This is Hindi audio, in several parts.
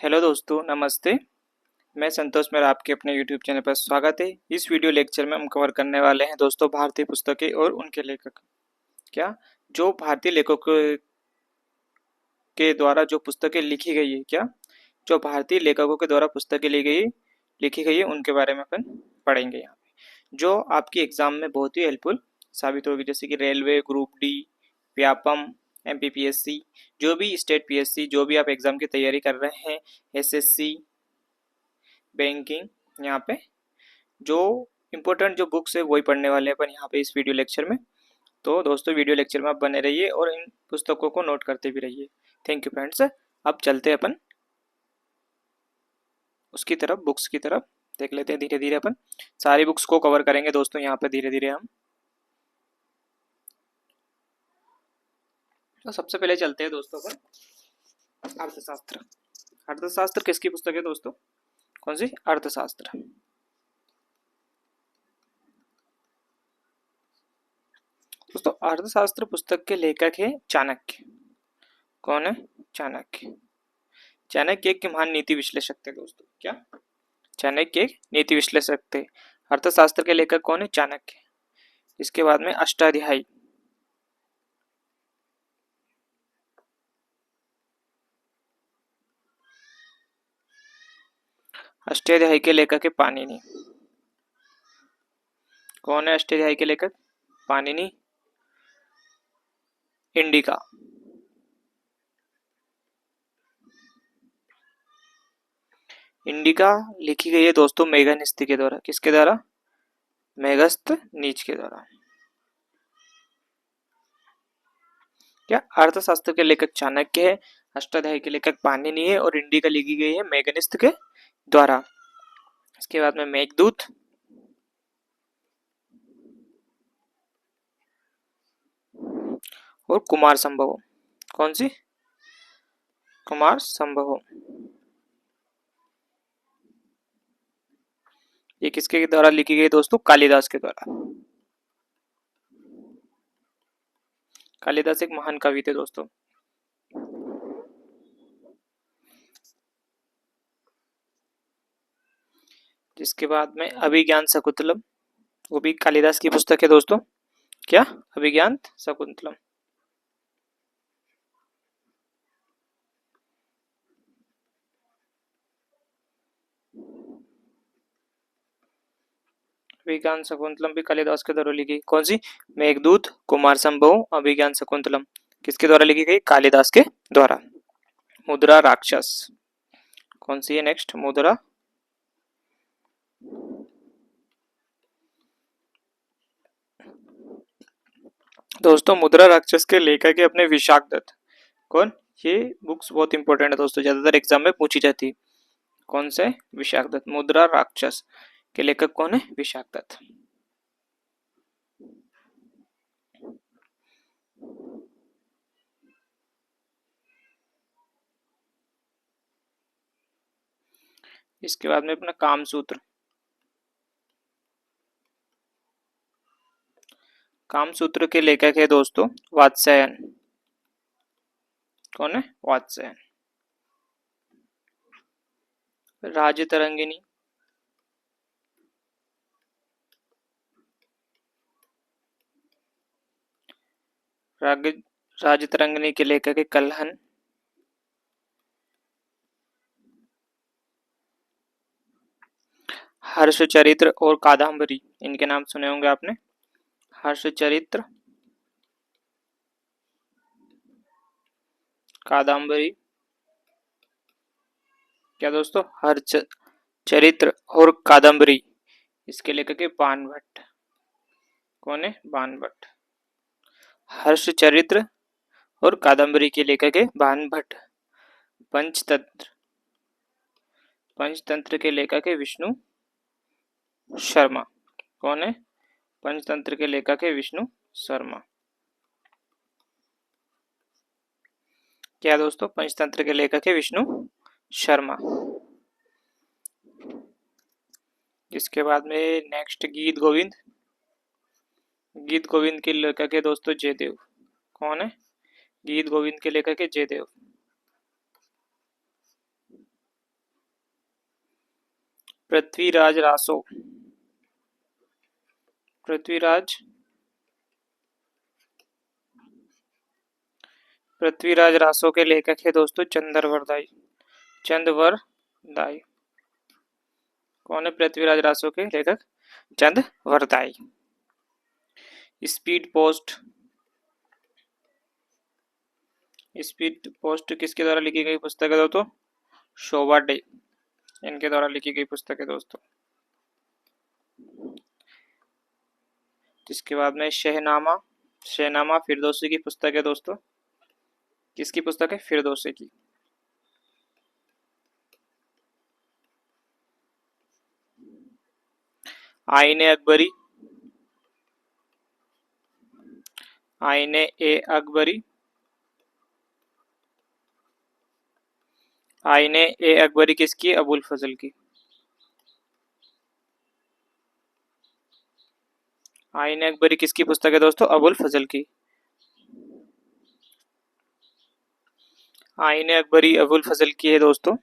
हेलो दोस्तों, नमस्ते। मैं संतोष मेरा आपके अपने यूट्यूब चैनल पर स्वागत है। इस वीडियो लेक्चर में हम कवर करने वाले हैं दोस्तों भारतीय पुस्तकें और उनके लेखक। क्या जो भारतीय लेखकों के द्वारा जो पुस्तकें लिखी गई है, क्या जो भारतीय लेखकों के द्वारा पुस्तकें लिखी गई है उनके बारे में अपन पढ़ेंगे यहाँ पे, जो आपकी एग्जाम में बहुत ही हेल्पफुल साबित होगी। जैसे कि railway, group D, Vyapam, MPPSC, जो भी स्टेट पीएससी, जो भी आप एग्जाम की तैयारी कर रहे हैं, एसएससी, बैंकिंग, यहाँ पे जो इम्पोर्टेंट जो बुक्स है वही पढ़ने वाले हैं अपन यहाँ पे इस वीडियो लेक्चर में। तो दोस्तों वीडियो लेक्चर में आप बने रहिए और इन पुस्तकों को नोट करते भी रहिए। Thank you friends. अब चलते हैं अपन उसकी तरफ, बुक्स की तरफ देख लेते हैं। धीरे धीरे अपन सारी बुक्स को कवर करेंगे दोस्तों यहाँ पे धीरे धीरे हम। तो सबसे पहले चलते हैं दोस्तों अपन अर्थशास्त्र। अर्थशास्त्र किसकी पुस्तक है दोस्तों? कौन सी? अर्थशास्त्र। दोस्तों अर्थशास्त्र पुस्तक के लेखक है चाणक्य। कौन है? चाणक्य। चाणक्य एक महान नीति विश्लेषक थे दोस्तों। क्या? चाणक्य एक नीति विश्लेषक थे। अर्थशास्त्र के लेखक कौन है? चाणक्य। इसके बाद में अष्टाध्यायी। अष्टाध्यायी के लेखक है पाणिनि। कौन है अष्टाध्यायी के लेखक? पाणिनि। इंडिका। इंडिका लिखी गई है दोस्तों मेघनास्ती के द्वारा। किसके द्वारा? मेघस्तनीज के द्वारा। क्या? अर्थशास्त्र के लेखक चाणक्य है, अष्टाध्यायी के लेखक पाणिनि है और इंडिका लिखी गई है मेघनास्ती के द्वारा। इसके बाद में मेघदूत, और कुमार संभव। कौन सी? कुमार संभव। ये किसके द्वारा लिखी गई दोस्तों? कालिदास के द्वारा। कालिदास एक महान कवि थे दोस्तों। जिसके बाद में अभिज्ञान शकुंतलम, वो भी कालिदास की पुस्तक है दोस्तों। क्या? अभिज्ञान शकुंतलम। अभिज्ञान शकुंतलम भी कालिदास के द्वारा लिखी। कौन सी? मेघदूत, कुमार संभव, अभिज्ञान शकुंतलम किसके द्वारा लिखी गई? कालिदास के द्वारा। मुद्रा राक्षस कौन सी है? नेक्स्ट मुद्रा दोस्तों, मुद्रा राक्षस के लेखक है अपने विशाख दत्त। कौन? ये बुक्स बहुत इंपॉर्टेंट है दोस्तों, ज्यादातर एग्जाम में पूछी जाती है। कौन से? विशाख दत्त। मुद्रा राक्षस के लेखक कौन है? विशाख दत्त। इसके बाद में अपना कामसूत्र। कामसूत्र के लेखक है दोस्तों वात्स्यायन। कौन है? वात्स्यायन। राजतरंगिणी। राजतरंगिणी के लेखक है कल्हन। हर्षचरित्र और कादम्बरी, इनके नाम सुने होंगे आपने। हर्षचरित्र, कादम्बरी। क्या दोस्तों? हर्षचरित्र और कादम्बरी, इसके लेखक है बाण भट्ट। कौन है? बाण भट्ट। हर्षचरित्र और कादम्बरी के लेखक है बाण भट्ट। पंचतंत्र, पंचतंत्र के लेखक है विष्णु शर्मा। कौन है? पंचतंत्र के लेखक है विष्णु शर्मा। क्या दोस्तों? पंचतंत्र के लेखक है विष्णु शर्मा। इसके बाद में नेक्स्ट गीत गोविंद। गीत गोविंद के लेखक है दोस्तों जयदेव। कौन है? गीत गोविंद के लेखक है जयदेव। पृथ्वीराज रासो। पृथ्वीराज पृथ्वीराज रासो के लेखक है दोस्तों चंद्रवरदाई। चंद्रवरदाई कौन है पृथ्वीराज रासो के लेखक? Chand Bardai. Speed post. Speed post किसके द्वारा लिखी गई पुस्तक है दोस्तों? शोभा डे, इनके द्वारा लिखी गई पुस्तक है दोस्तों। इसके बाद में शहनामा। शहनामा फिरदौसी की पुस्तक है दोस्तों। किसकी पुस्तक है? फिरदौसी की। आईने अकबरी। आईने ए अकबरी। आईने ए अकबरी किसकी? अबुल फजल की। आईने अकबरी किसकी पुस्तक है दोस्तों? अबुल फजल की। आईने अकबरी अबुल फजल की है दोस्तों।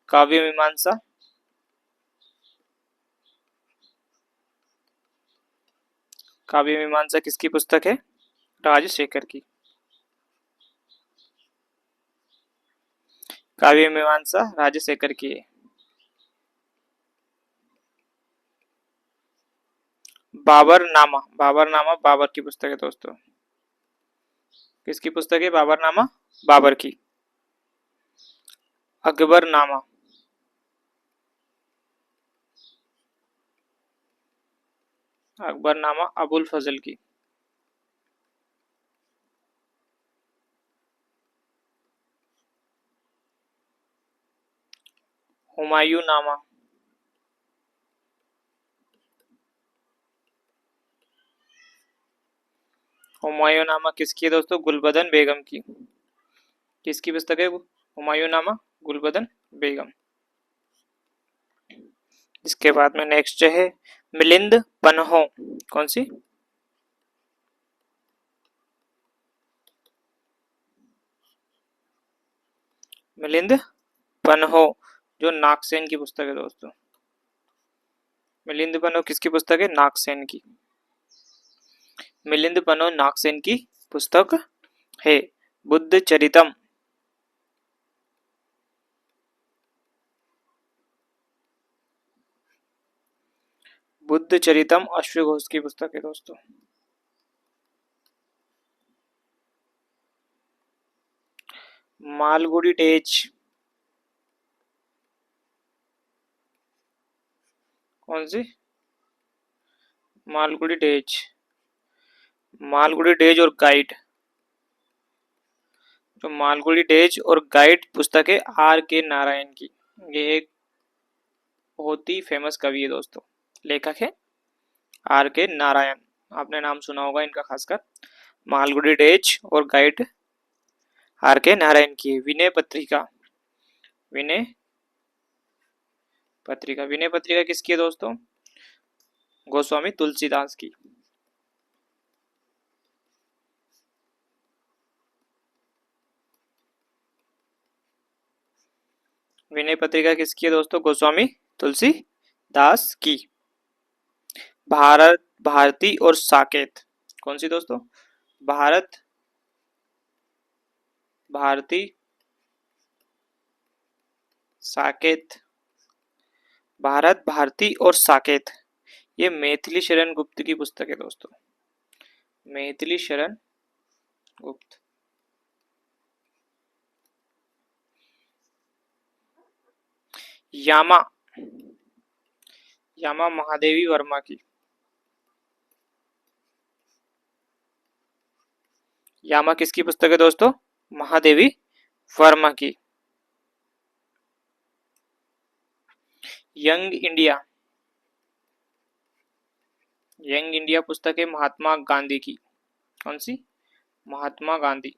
काव्य मीमांसा। काव्य मीमांसा किसकी पुस्तक है? राजशेखर की। काव्य मीमांसा राजशेखर की है। बाबरनामा। बाबरनामा बाबर की पुस्तक है दोस्तों। किसकी पुस्तक है? बाबरनामा बाबर की। अकबरनामा। अकबरनामा अबुल फजल की। हुमायूं नामा। हुमायूं नामा किसकी है दोस्तों? गुलबदन बेगम की। किसकी पुस्तक है वो? हुमायूं नामा गुलबदन बेगम। इसके बाद में नेक्स्ट है मिलिंद पन्हो। कौन सी? मिलिंद पन्हो जो नागसेन की पुस्तक है दोस्तों। मिलिंद पन्हो किसकी पुस्तक है? नागसेन की। मिलिंद पन्हो नागसेन की पुस्तक है। बुद्ध चरितम। बुद्ध चरितम अश्व घोष की पुस्तक है दोस्तों। मालगुडी डेज। कौन सी? मालगुडी डेज। मालगुडी डेज और गाइड। जो मालगुडी डेज और गाइड पुस्तक है आर के नारायण की। ये एक बहुत ही फेमस कवि है दोस्तों। लेखक है आर के नारायण। आपने नाम सुना होगा इनका खासकर। मालगुडी डेज और गाइड आर के नारायण की। विनय पत्रिका। विनय पत्रिका। विनय पत्रिका किसकी है दोस्तों? गोस्वामी तुलसीदास की। विनय पत्रिका किसकी है दोस्तों? गोस्वामी तुलसीदास की। भारत भारती और साकेत। कौन सी दोस्तों? भारत भारती साकेत। भारत भारती और साकेत ये मैथिली शरण गुप्त की पुस्तक है दोस्तों। मैथिली शरण गुप्त। यामा। यामा महादेवी वर्मा की। यामा किसकी पुस्तक है दोस्तों? महादेवी वर्मा की। Young India. यंग इंडिया पुस्तक है महात्मा गांधी की। कौन सी? महात्मा गांधी।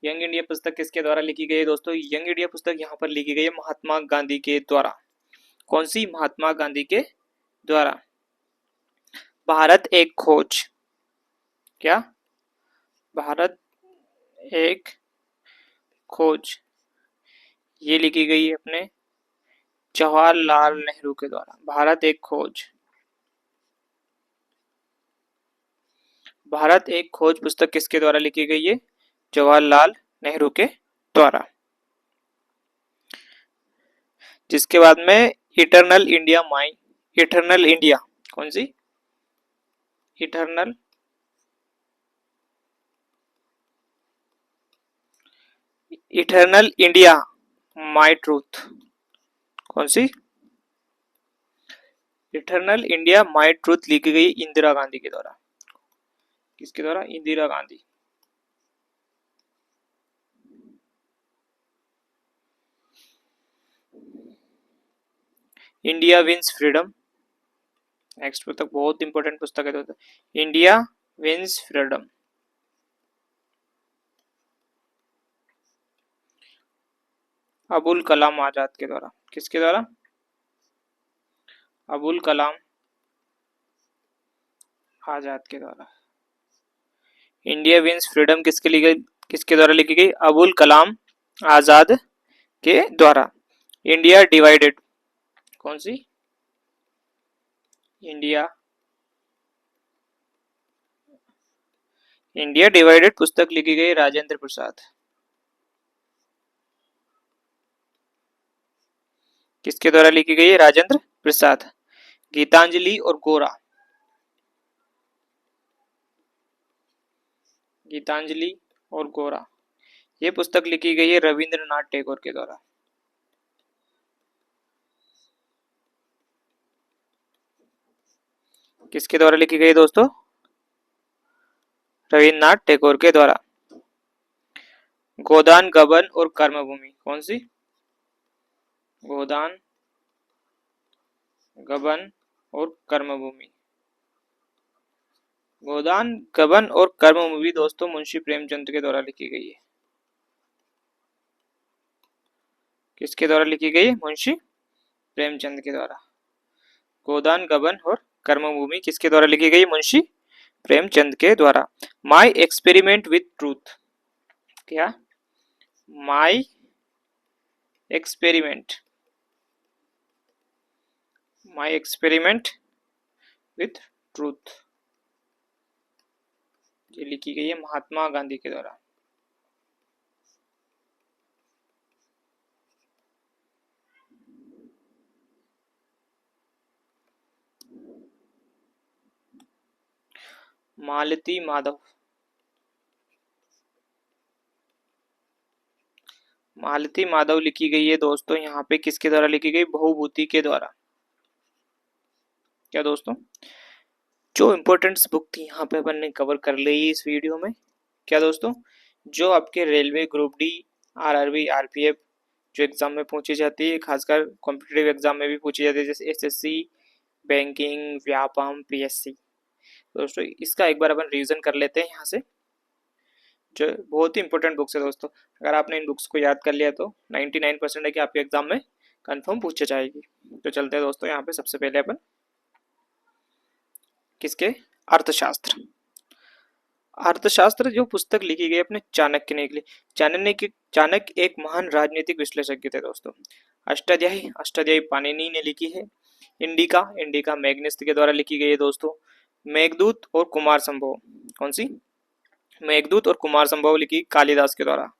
यंग इंडिया पुस्तक किसके द्वारा लिखी गई है दोस्तों? यंग इंडिया पुस्तक यहाँ पर लिखी गई है महात्मा गांधी के द्वारा। कौन सी? महात्मा गांधी के द्वारा। भारत एक खोज। क्या? भारत एक खोज। ये लिखी गई है अपने जवाहरलाल नेहरू के द्वारा। भारत एक खोज, भारत एक खोज पुस्तक किसके द्वारा लिखी गई है? जवाहरलाल नेहरू के द्वारा। जिसके बाद में eternal India my, eternal India, कौन सी? Eternal eternal India my truth, कौन सी? इटरनल इंडिया माई ट्रूथ लिखी गई इंदिरा गांधी के द्वारा। किसके द्वारा? Indira Gandhi. India wins freedom, next पुस्तक बहुत इंपॉर्टेंट पुस्तक है दोस्तों, India wins freedom. Abul Kalam Azad के द्वारा। किसके द्वारा? अबुल कलाम आजाद के द्वारा। इंडिया विंस फ्रीडम किसके द्वारा लिखी गई? अबुल कलाम आजाद के द्वारा। इंडिया डिवाइडेड, कौन सी? इंडिया इंडिया डिवाइडेड पुस्तक लिखी गई राजेंद्र प्रसाद। किसके द्वारा लिखी गई है? राजेंद्र प्रसाद। गीतांजलि और गोरा, गीतांजलि और गोरा, ये पुस्तक लिखी गई है रविंद्रनाथ टैगोर के द्वारा। किसके द्वारा लिखी गई दोस्तों? रविंद्रनाथ टैगोर के द्वारा। गोदान, गबन और कर्मभूमि, कौन सी? गोदान, गबन और कर्मभूमि। गोदान, गबन और कर्मभूमि दोस्तों मुंशी प्रेमचंद के द्वारा लिखी गई है। किसके द्वारा लिखी गई है? मुंशी प्रेमचंद के द्वारा। गोदान, गबन और कर्मभूमि किसके द्वारा लिखी गई? मुंशी प्रेमचंद के द्वारा। माई एक्सपेरिमेंट विथ ट्रूथ, क्या? My experiment, my experiment with truth, ये लिखी गई है महात्मा गांधी के द्वारा। मालती माधव, मालती माधव लिखी गई है दोस्तों यहाँ पे किसके द्वारा लिखी गई? बहुभूति के द्वारा। क्या दोस्तों? जो इम्पोर्टेंट्स बुक थी यहाँ पे अपन ने कवर कर ली इस वीडियो में। क्या दोस्तों? जो आपके railway, group D, RRB, RPF जो एग्जाम में पूछी जाती है, खासकर कॉम्पिटिटिव एग्जाम में भी पूछी जाती है, जैसे एसएससी, बैंकिंग, व्यापम, पीएससी। दोस्तों इसका एक बार अपन रिवीजन कर लेते हैं यहाँ से, जो बहुत ही इंपॉर्टेंट बुक्स है दोस्तों। अगर आपने इन बुक्स को याद कर लिया तो 99% है कि आपके एग्जाम में कंफर्म पूछे जाएगी। तो चलते हैं दोस्तों यहाँ पे सबसे पहले अपन किसके? अर्थशास्त्र। अर्थशास्त्र जो पुस्तक लिखी गई अपने चाणक्य ने के लिए। चाणक्य एक महान राजनीतिक विश्लेषज्ञ थे दोस्तों। अष्टाध्यायी पाणिनि ने लिखी है। इंडिका मैग्निस के द्वारा लिखी गई है दोस्तों। मेघदूत और कुमार संभव, कौन सी? मेघदूत और कुमार संभव लिखी कालिदास के द्वारा।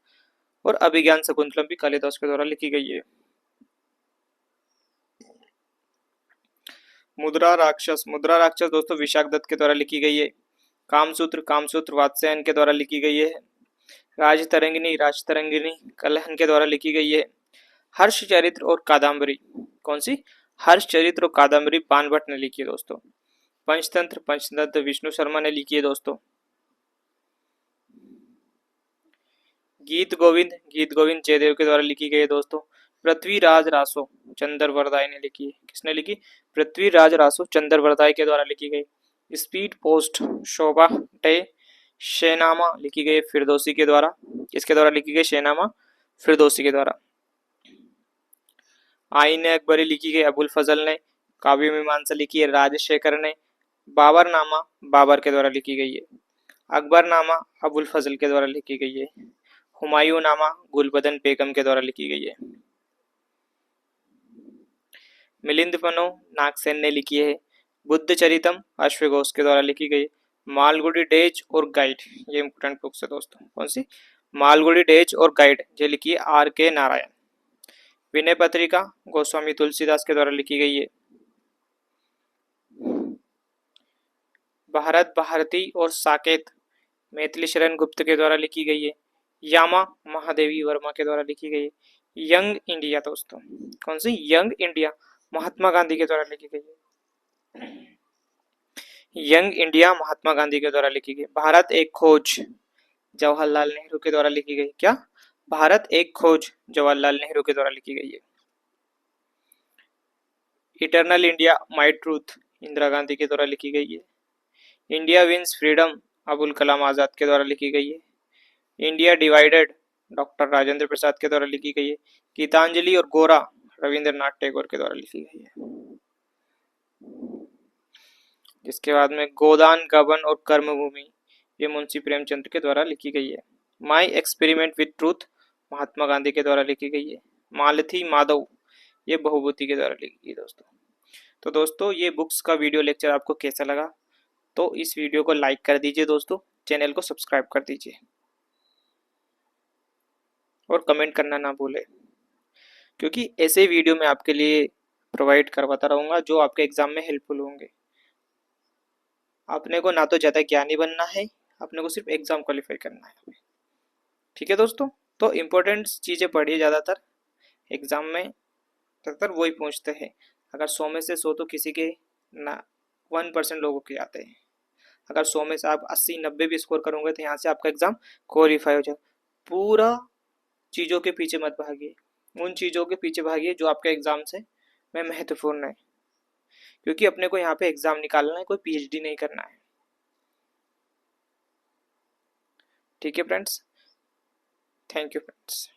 और अभिज्ञान शकुंतलम भी कालिदास के द्वारा लिखी गई है। मुद्रा राक्षस दोस्तों विशाख दत्त के द्वारा लिखी गई है। कामसूत्र वात्स्यायन के द्वारा लिखी गई है। राजतरंगिणी कलहन के द्वारा लिखी गई है। हर्ष चरित्र और कादम्बरी, कौन सी? हर्ष चरित्र और कादम्बरी बाणभट्ट ने लिखी है दोस्तों। पंचतंत्र विष्णु शर्मा ने लिखी है दोस्तों। गीत गोविंद जयदेव के द्वारा लिखी गई है दोस्तों। पृथ्वीराज रासो चंद्रवरदाई ने लिखी है। किसने लिखी? पृथ्वीराज रासो चंद्रवरदाई के द्वारा लिखी गई। स्पीड पोस्ट शोभा डे शेनामा लिखी गई फिरदौसी के द्वारा। किसके द्वारा लिखी गई? शेनामा फिरदौसी के द्वारा। आईन अकबरी लिखी गई अबुल फजल ने। काव्य मीमांसा लिखी है राजशेखर ने। बाबरनामा बाबर के द्वारा लिखी गई है। अकबरनामा अबुल फजल के द्वारा लिखी गई है। हुमायूं नामा गुलबदन बेगम के द्वारा लिखी गई है। मिलिंद मनो नागसेन ने लिखी है। बुद्ध चरितम अश्वघोष के द्वारा लिखी गई। मालगुडी डेज और गाइड, ये इंपोर्टेंट बुक्स है दोस्तों। कौन सी? मालगुडी डेज और गाइड, ये लिखी है R.K. नारायण। विनय पत्रिका गोस्वामी तुलसीदास के द्वारा लिखी गई है। भारत भारती और साकेत मैथिली शरण गुप्त के द्वारा लिखी गई है। यामा महादेवी वर्मा के द्वारा लिखी गई है। यंग इंडिया दोस्तों, कौन सी? यंग इंडिया, महात्मा गांधी के द्वारा लिखी गई है। यंग इंडिया महात्मा गांधी के द्वारा लिखी गई। भारत एक खोज जवाहरलाल नेहरू के द्वारा लिखी गई। क्या? भारत एक खोज जवाहरलाल नेहरू के द्वारा लिखी गई है। Eternal India my truth Indira Gandhi के द्वारा लिखी गई है। India wins freedom Abul Kalam Azad के द्वारा लिखी गई है। India divided doctor Rajendra Prasad के द्वारा लिखी गई है। गीतांजलि और गोरा रविंद्रनाथ टैगोर के द्वारा लिखी गई है। जिसके बाद में गोदान गबन और कर्मभूमि, ये मुंशी प्रेमचंद के द्वारा लिखी गई है। My experiment with truth Mahatma Gandhi के द्वारा लिखी गई है। मालती माधव, ये बहुभूति के द्वारा लिखी गई दोस्तों। तो दोस्तों ये बुक्स का वीडियो लेक्चर आपको कैसा लगा? तो इस वीडियो को लाइक कर दीजिए दोस्तों, चैनल को सब्सक्राइब कर दीजिए और कमेंट करना ना भूलें, क्योंकि ऐसे वीडियो मैं आपके लिए प्रोवाइड करवाता रहूँगा जो आपके एग्जाम में हेल्पफुल होंगे। अपने को ना तो ज़्यादा ज्ञानी बनना है, अपने को सिर्फ एग्जाम क्वालिफाई करना है। ठीक है दोस्तों, तो इम्पोर्टेंट चीज़ें पढ़िए। ज़्यादातर एग्जाम में ज़्यादातर वही पूछते हैं। अगर 100 में से 100 तो किसी के ना 1% लोगों के आते हैं। अगर 100 में से आप 80-90 भी स्कोर करोगे तो यहाँ से आपका एग्जाम क्वालिफाई हो जाएगा। पूरा चीज़ों के पीछे मत भागिए, उन चीज़ों के पीछे भागिए जो आपके एग्जाम से में महत्वपूर्ण है, क्योंकि अपने को यहाँ पे एग्जाम निकालना है, कोई PhD नहीं करना है। ठीक है फ्रेंड्स, थैंक यू फ्रेंड्स।